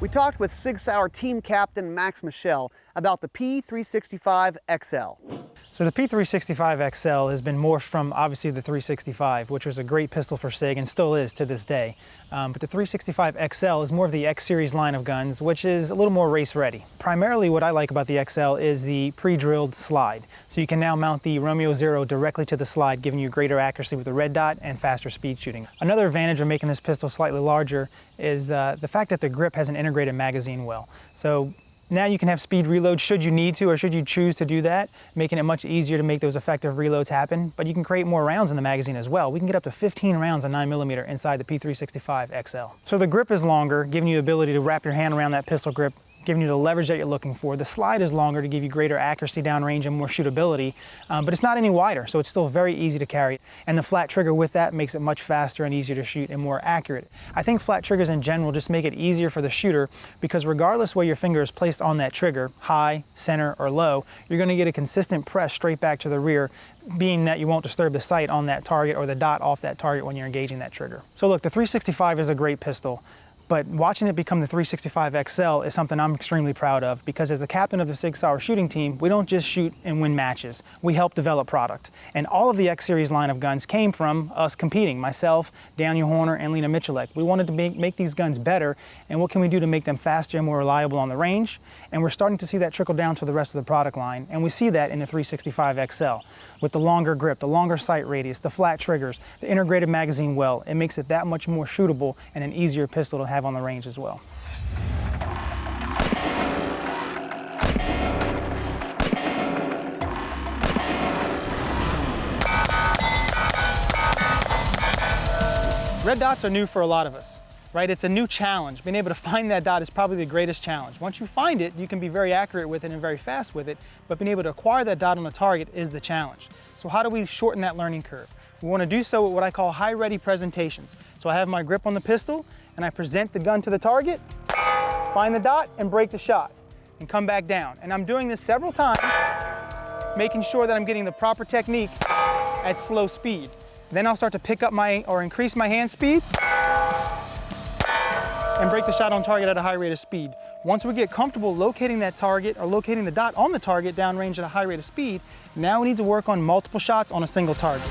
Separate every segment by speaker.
Speaker 1: We talked with Sig Sauer team captain Max Michel about the P365XL.
Speaker 2: So the P365XL has been morphed from obviously the 365, which was a great pistol for Sig and still is to this day. But the 365XL is more of the X series line of guns, which is a little more race ready. Primarily what I like about the XL is the pre-drilled slide. So you can now mount the Romeo 0 directly to the slide, giving you greater accuracy with the red dot and faster speed shooting. Another advantage of making this pistol slightly larger is the fact that the grip has an integrated magazine well. So now you can have speed reload should you need to or should you choose to do that, making it much easier to make those effective reloads happen. But you can create more rounds in the magazine as well. We can get up to 15 rounds of 9mm inside the P365XL. So the grip is longer, giving you the ability to wrap your hand around that pistol grip, giving you the leverage that you're looking for. The slide is longer to give you greater accuracy downrange and more shootability, but it's not any wider, so it's still very easy to carry. And the flat trigger with that makes it much faster and easier to shoot and more accurate. I think flat triggers in general just make it easier for the shooter because regardless where your finger is placed on that trigger, high, center, or low, you're going to get a consistent press straight back to the rear, being that you won't disturb the sight on that target or the dot off that target when you're engaging that trigger. So look, the 365 is a great pistol. But watching it become the 365XL is something I'm extremely proud of because as the captain of the Sig Sauer shooting team, we don't just shoot and win matches. We help develop product. And all of the X Series line of guns came from us competing, myself, Daniel Horner, and Lena Michalek. We wanted to make these guns better, and what can we do to make them faster and more reliable on the range? And we're starting to see that trickle down to the rest of the product line, and we see that in the 365XL. With the longer grip, the longer sight radius, the flat triggers, the integrated magazine well, it makes it that much more shootable and an easier pistol to have on the range as well. Red dots are new for a lot of us, right? It's a new challenge. Being able to find that dot is probably the greatest challenge. Once you find it, you can be very accurate with it and very fast with it, but being able to acquire that dot on the target is the challenge. So how do we shorten that learning curve? We want to do so with what I call high-ready presentations. So I have my grip on the pistol, and I present the gun to the target, find the dot, and break the shot, and come back down. And I'm doing this several times, making sure that I'm getting the proper technique at slow speed. Then I'll start to pick up or increase my hand speed, and break the shot on target at a high rate of speed. Once we get comfortable locating that target or locating the dot on the target downrange at a high rate of speed, now we need to work on multiple shots on a single target.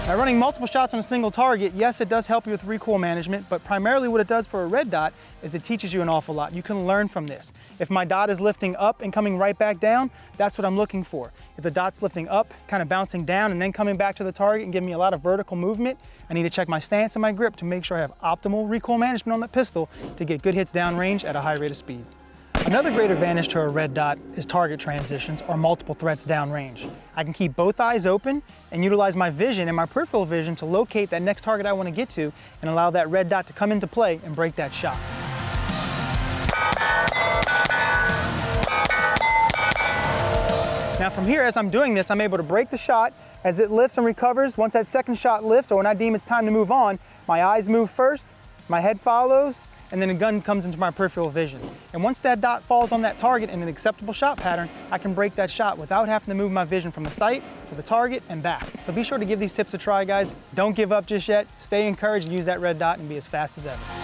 Speaker 2: Now running multiple shots on a single target, yes, it does help you with recoil management, but primarily what it does for a red dot is it teaches you an awful lot. You can learn from this. If my dot is lifting up and coming right back down, that's what I'm looking for. If the dot's lifting up, kind of bouncing down and then coming back to the target and giving me a lot of vertical movement, I need to check my stance and my grip to make sure I have optimal recoil management on the pistol to get good hits downrange at a high rate of speed. Another great advantage to a red dot is target transitions or multiple threats downrange. I can keep both eyes open and utilize my vision and my peripheral vision to locate that next target I want to get to and allow that red dot to come into play and break that shot. Now from here, as I'm doing this, I'm able to break the shot as it lifts and recovers. Once that second shot lifts or when I deem it's time to move on, my eyes move first, my head follows, and then the gun comes into my peripheral vision. And once that dot falls on that target in an acceptable shot pattern, I can break that shot without having to move my vision from the sight to the target and back. So be sure to give these tips a try, guys. Don't give up just yet. Stay encouraged and use that red dot and be as fast as ever.